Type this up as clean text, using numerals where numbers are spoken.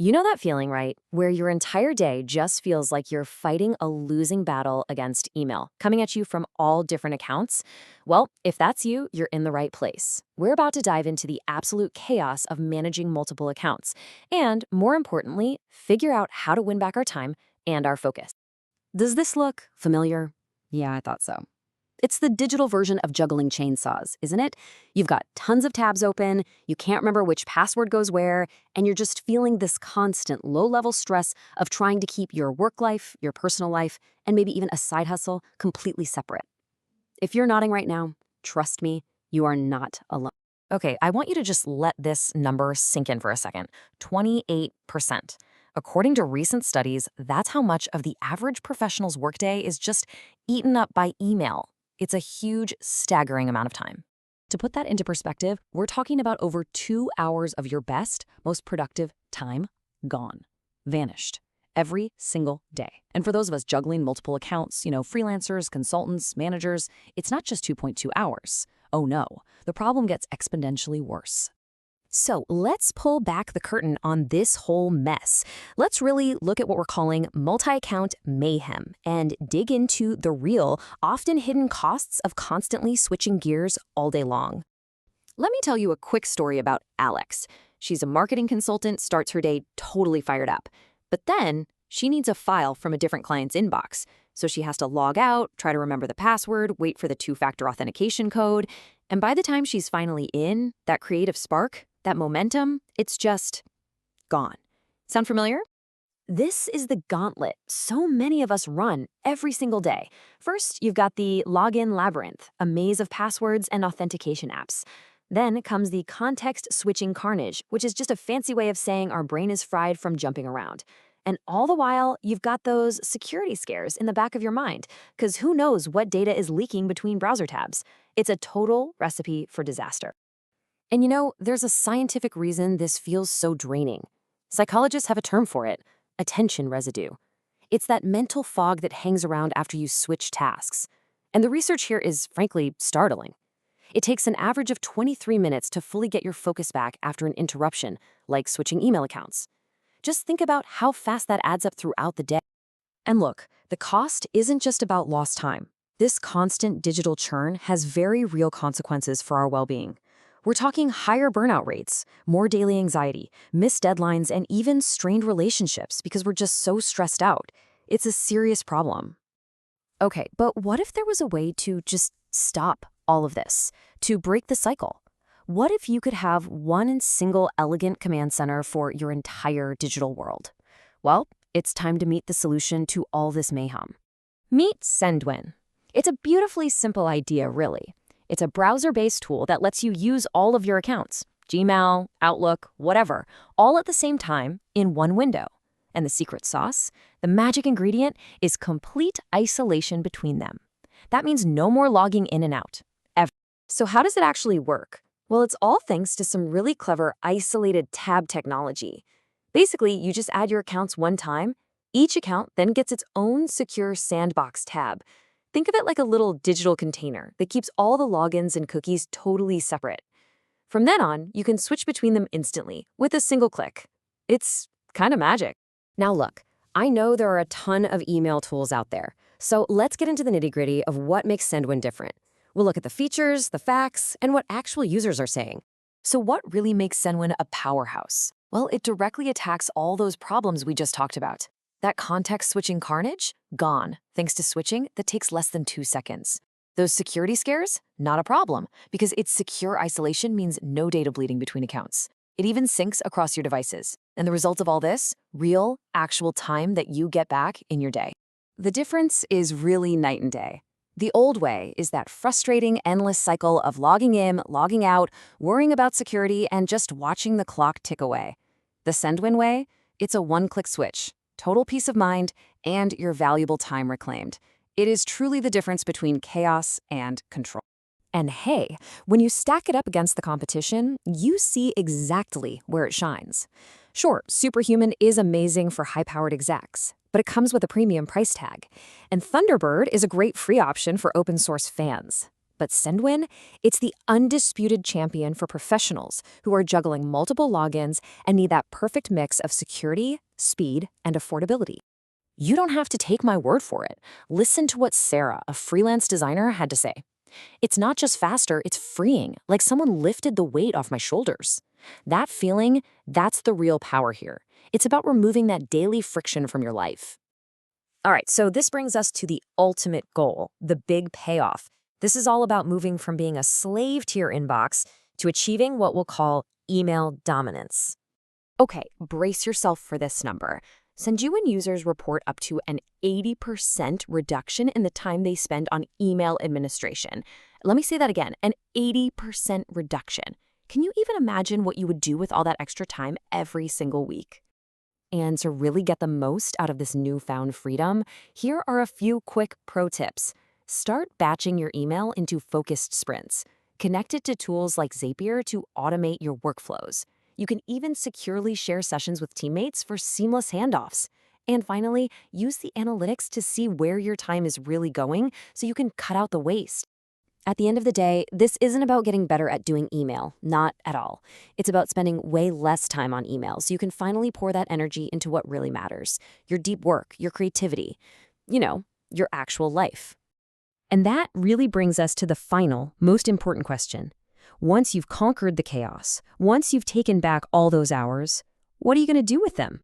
You know that feeling, right? Where your entire day just feels like you're fighting a losing battle against email, coming at you from all different accounts? Well, if that's you, you're in the right place. We're about to dive into the absolute chaos of managing multiple accounts, and more importantly, figure out how to win back our time and our focus. Does this look familiar? Yeah, I thought so. It's the digital version of juggling chainsaws, isn't it? You've got tons of tabs open, you can't remember which password goes where, and you're just feeling this constant low-level stress of trying to keep your work life, your personal life, and maybe even a side hustle completely separate. If you're nodding right now, trust me, you are not alone. Okay, I want you to just let this number sink in for a second. 28%. According to recent studies, that's how much of the average professional's workday is just eaten up by email. It's a huge, staggering amount of time. To put that into perspective, we're talking about over 2 hours of your best, most productive time gone, vanished, every single day. And for those of us juggling multiple accounts, freelancers, consultants, managers, it's not just 2.2 hours. Oh no, the problem gets exponentially worse. So let's pull back the curtain on this whole mess. Let's really look at what we're calling multi-account mayhem and dig into the real, often hidden costs of constantly switching gears all day long. Let me tell you a quick story about Alex. She's a marketing consultant, starts her day totally fired up. But then she needs a file from a different client's inbox. So she has to log out, try to remember the password, wait for the two-factor authentication code. And by the time she's finally in, that creative spark, that momentum, it's just gone. Sound familiar? This is the gauntlet so many of us run every single day. First, you've got the login labyrinth, a maze of passwords and authentication apps. Then comes the context-switching carnage, which is just a fancy way of saying our brain is fried from jumping around. And all the while, you've got those security scares in the back of your mind, because who knows what data is leaking between browser tabs. It's a total recipe for disaster. And there's a scientific reason this feels so draining. Psychologists have a term for it, attention residue. It's that mental fog that hangs around after you switch tasks. And the research here is, frankly, startling. It takes an average of 23 minutes to fully get your focus back after an interruption, like switching email accounts. Just think about how fast that adds up throughout the day. And look, the cost isn't just about lost time. This constant digital churn has very real consequences for our well-being. We're talking higher burnout rates, more daily anxiety, missed deadlines, and even strained relationships because we're just so stressed out. It's a serious problem. Okay, but what if there was a way to just stop all of this, to break the cycle? What if you could have one single elegant command center for your entire digital world? Well, it's time to meet the solution to all this mayhem. Meet Sendwin. It's a beautifully simple idea, really. It's a browser-based tool that lets you use all of your accounts, Gmail, Outlook, whatever, all at the same time in one window. And the secret sauce, the magic ingredient, is complete isolation between them. That means no more logging in and out, ever. So how does it actually work? Well, it's all thanks to some really clever isolated tab technology. Basically, you just add your accounts one time. Each account then gets its own secure sandbox tab. Think of it like a little digital container that keeps all the logins and cookies totally separate. From then on, you can switch between them instantly with a single click. It's kind of magic. Now look, I know there are a ton of email tools out there, so let's get into the nitty-gritty of what makes Sendwin different. We'll look at the features, the facts, and what actual users are saying. So what really makes Sendwin a powerhouse? Well, it directly attacks all those problems we just talked about. That context-switching carnage? Gone, thanks to switching that takes less than 2 seconds. Those security scares? Not a problem, because its secure isolation means no data bleeding between accounts. It even syncs across your devices. And the result of all this? Real, actual time that you get back in your day. The difference is really night and day. The old way is that frustrating, endless cycle of logging in, logging out, worrying about security, and just watching the clock tick away. The Sendwin way? It's a one-click switch. Total peace of mind, and your valuable time reclaimed. It is truly the difference between chaos and control. And hey, when you stack it up against the competition, you see exactly where it shines. Sure, Superhuman is amazing for high-powered execs, but it comes with a premium price tag. And Thunderbird is a great free option for open-source fans. But Sendwin, it's the undisputed champion for professionals who are juggling multiple logins and need that perfect mix of security, speed, and affordability. You don't have to take my word for it. Listen to what Sarah, a freelance designer, had to say. It's not just faster, it's freeing, like someone lifted the weight off my shoulders. That feeling, that's the real power here. It's about removing that daily friction from your life. All right, so this brings us to the ultimate goal, the big payoff. This is all about moving from being a slave to your inbox to achieving what we'll call email dominance. Okay, brace yourself for this number. Sendwin users report up to an 80% reduction in the time they spend on email administration. Let me say that again, an 80% reduction. Can you even imagine what you would do with all that extra time every single week? And to really get the most out of this newfound freedom, here are a few quick pro tips. Start batching your email into focused sprints. Connect it to tools like Zapier to automate your workflows. You can even securely share sessions with teammates for seamless handoffs. And finally, use the analytics to see where your time is really going so you can cut out the waste. At the end of the day, this isn't about getting better at doing email, not at all. It's about spending way less time on email so you can finally pour that energy into what really matters, your deep work, your creativity, your actual life. And that really brings us to the final, most important question. Once you've conquered the chaos, once you've taken back all those hours, what are you going to do with them?